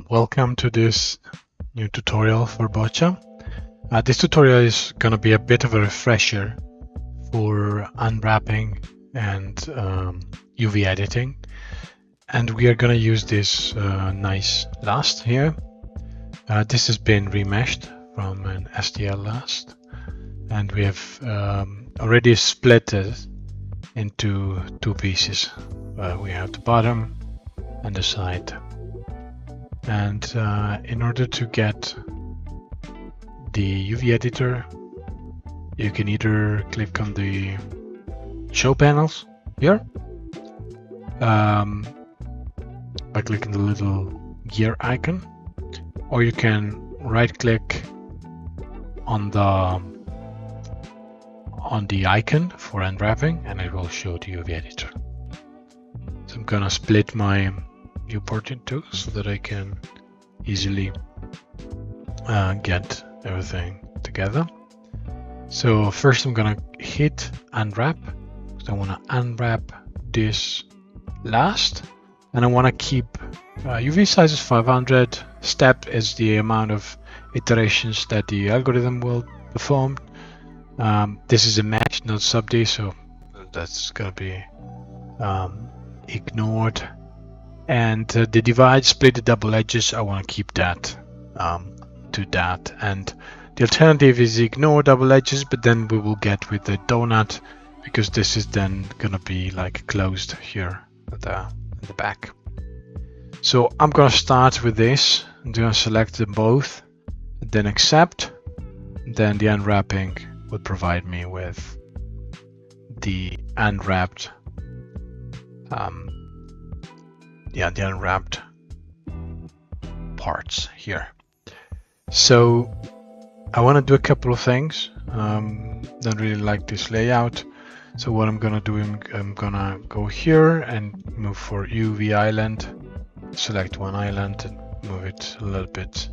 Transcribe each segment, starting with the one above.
Welcome to this new tutorial for Botcha. This tutorial is going to be a bit of a refresher for unwrapping and UV editing. And we are going to use this nice last here. This has been remeshed from an STL last. And we have already split it into two pieces. We have the bottom and the side. And in order to get the UV editor, you can either click on the show panels here by clicking the little gear icon, or you can right click on the icon for unwrapping and it will show the UV editor. So I'm gonna split my viewport in two so that I can easily get everything together. So first I'm gonna hit unwrap because I want to unwrap this last, and I want to keep UV size is 500. Step is the amount of iterations that the algorithm will perform. This is a mesh, not sub-D, so that's gonna be ignored. And the divide, split the double edges, I want to keep that to that. And the alternative is ignore double edges, but then we will get with the donut because this is then gonna be like closed here at the back. So I'm gonna start with this. I'm gonna select them both, then accept. Then the unwrapping will provide me with the unwrapped the unwrapped parts here. So I want to do a couple of things. Don't really like this layout. So what I'm gonna do, I'm gonna go here and move for UV island, select one island and move it a little bit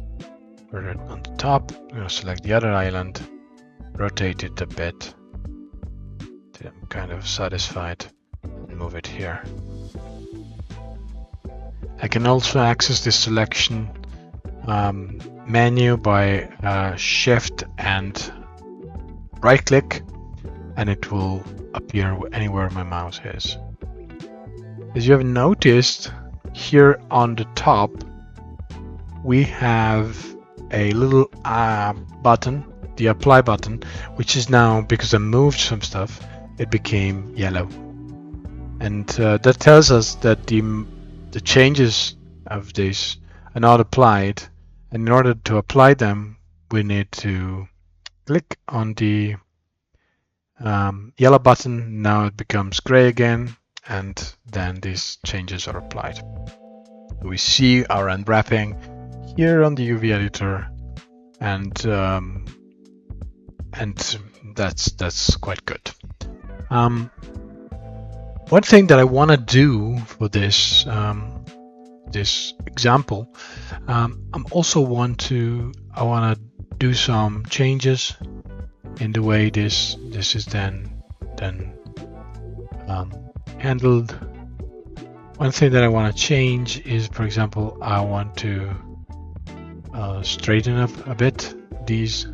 further on the top. I'm gonna select the other island, rotate it a bit till I'm kind of satisfied, and move it here. I can also access this selection menu by shift and right click, and it will appear anywhere my mouse is. As you have noticed, here on the top we have a little button, the apply button, which is now, because I moved some stuff, it became yellow. And that tells us that the changes of this are not applied, and in order to apply them we need to click on the yellow button. Now it becomes gray again, and then these changes are applied. We see our unwrapping here on the UV editor, and that's quite good. One thing that I want to do for this this example, I want to do some changes in the way this is then handled. One thing that I want to change is, for example, I want to straighten up a bit these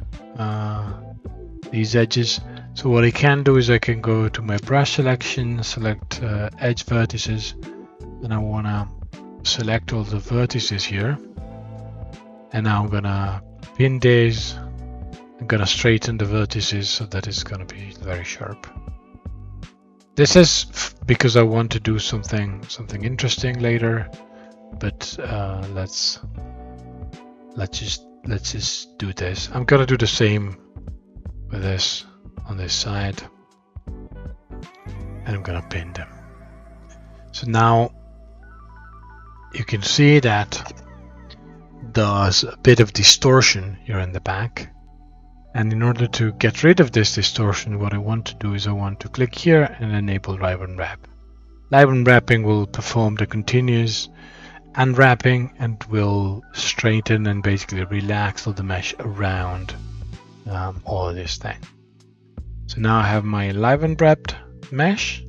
edges. So what I can do is I can go to my brush selection, select edge vertices, and I want to select all the vertices here. And now I'm gonna pin these. I'm gonna straighten the vertices so that it's gonna be very sharp. This is because I want to do something interesting later, but let's just do this. I'm gonna do the same with this on this side, and I'm gonna pin them. So now you can see that there's a bit of distortion here in the back, and in order to get rid of this distortion, what I want to do is I want to click here and enable live unwrap. Live unwrapping will perform the continuous unwrapping and will straighten and basically relax all the mesh around all of this thing. So now I have my live unwrapped mesh,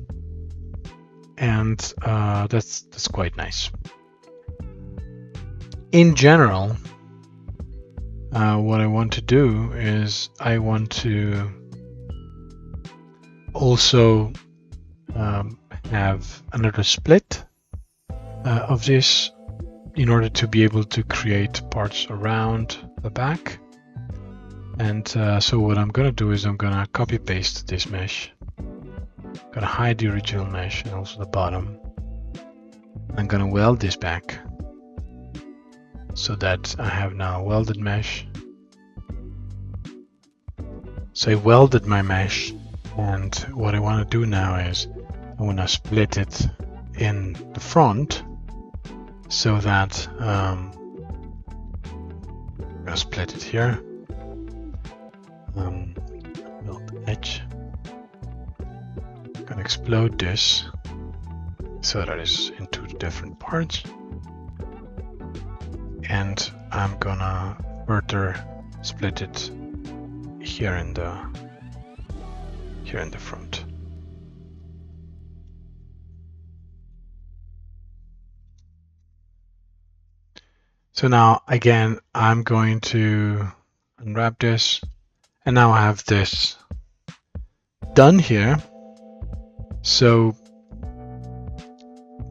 and that's quite nice. in general, what I want to do is I want to also have another split of this in order to be able to create parts around the back. And so what I'm going to do is I'm going to copy paste this mesh. I'm going to hide the original mesh and also the bottom. I'm going to weld this back so that I have now a welded mesh. So I welded my mesh, and what I want to do now is I want to split it in the front so that I'm going to split it here. Weld the edge. I'm going to explode this so that it's in two different parts, and I'm gonna further split it here in the front. So now again I'm going to unwrap this, and now I have this done here. So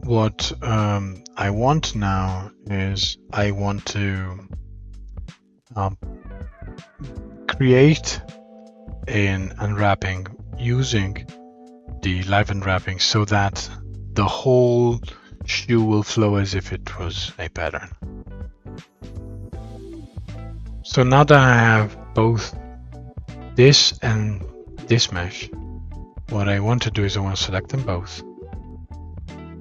what I want now is I want to create an unwrapping using the live unwrapping so that the whole shoe will flow as if it was a pattern. So now that I have both this and this mesh, what I want to do is I want to select them both.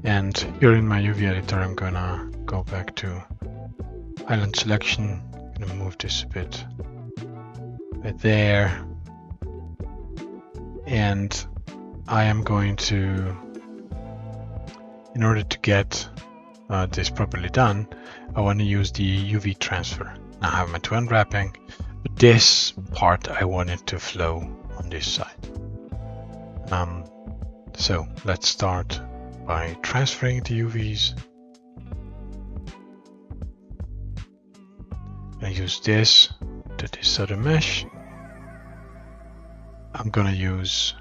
And here in my UV editor, I'm gonna go back to island selection. I'm gonna move this a bit right there. And I am going to, in order to get this properly done, I want to use the UV transfer. Now I have my two unwrapping, but this part I want it to flow on this side. So let's start by transferring the UVs. I use this to this other mesh. I'm gonna use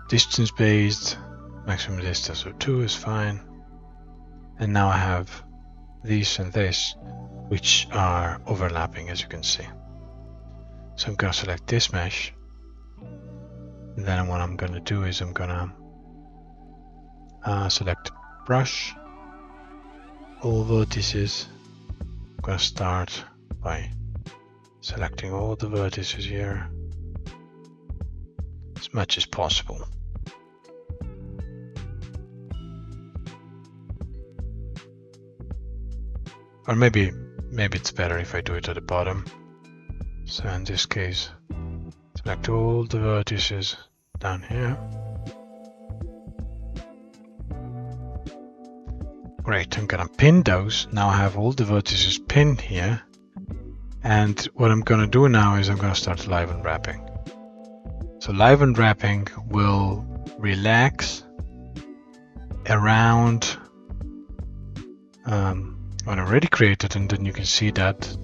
distance based, maximum distance of 2 is fine. And now I have this and this, which are overlapping, as you can see. So I'm gonna select this mesh. And then what I'm gonna do is I'm gonna select brush, all vertices. I'm gonna start by selecting all the vertices here as much as possible. Or maybe it's better if I do it at the bottom. So in this case, select all the vertices down here. Great, I'm gonna pin those. Now I have all the vertices pinned here. And what I'm gonna do now is I'm gonna start live unwrapping. So live unwrapping will relax around what I already created, and then you can see that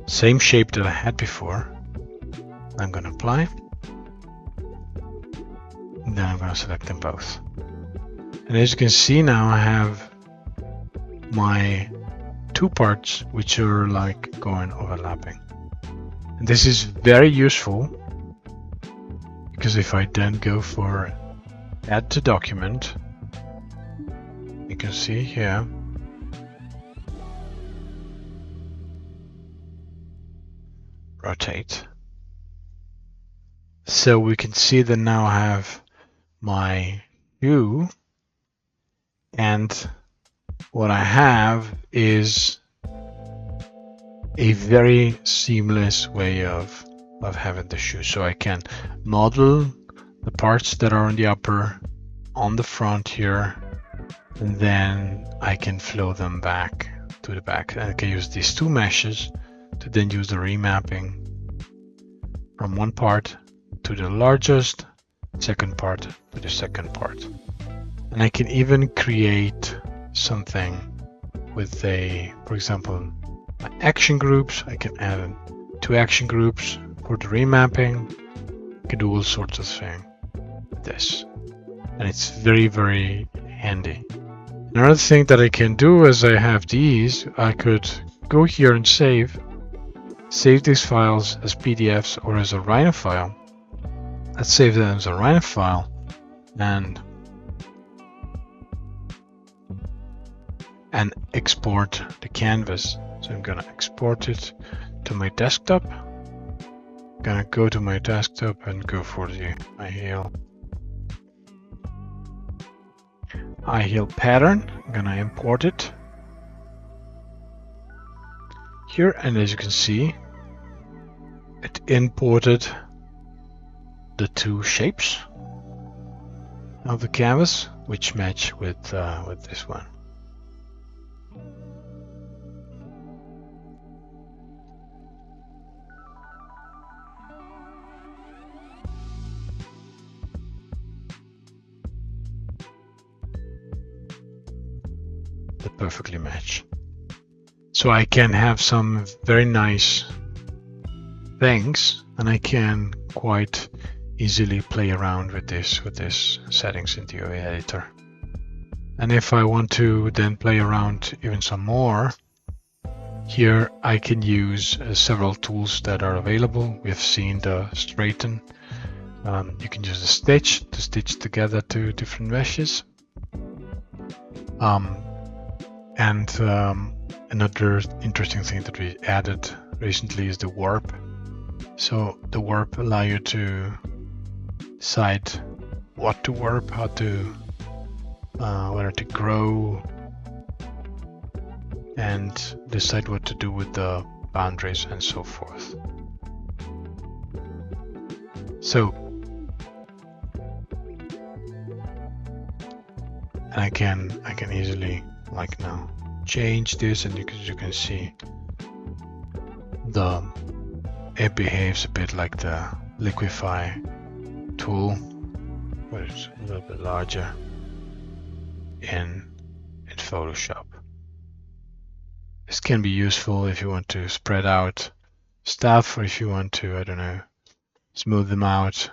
same shape that I had before. I'm gonna apply. And then I'm gonna select them both. And as you can see now I have my two parts which are like going overlapping. And this is very useful because if I then go for add to document, you can see here rotate. So we can see that now I have my view, and what I have is a very seamless way of having the shoe. So I can model the parts that are on the upper, on the front here, and then I can flow them back to the back. And I can use these two meshes to then use the remapping from one part to the largest, second part to the second part. And I can even create something with for example, my action groups. I can add 2 action groups for the remapping. I can do all sorts of things with this. And it's very, very handy. Another thing that I can do as I have these, I could go here and save these files as PDFs or as a Rhino file. Let's save them as a Rhino file and export the canvas. So I'm gonna export it to my desktop. I'm gonna go to my desktop and go for the high heel pattern. I'm gonna import it here, and as you can see, it imported the 2 shapes of the canvas, which match with this one. They perfectly match. So I can have some very nice things, and I can quite easily play around with this settings in the UV editor. And if I want to then play around even some more, here I can use several tools that are available. We have seen the straighten. You can use the stitch to stitch together 2 different meshes. Another interesting thing that we added recently is the warp. So the warp allows you to decide what to warp, how to whether to grow, and decide what to do with the boundaries and so forth. So, and I can easily, like now, change this, and you can see it behaves a bit like the liquify tool, but it's a little bit larger in Photoshop. This can be useful if you want to spread out stuff, or if you want to, I don't know, smooth them out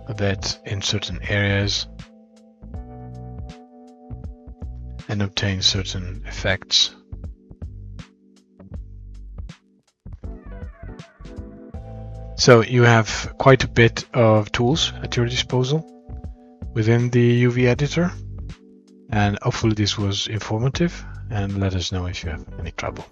a bit in certain areas and obtain certain effects. So you have quite a bit of tools at your disposal within the UV editor, and hopefully this was informative, and let us know if you have any trouble.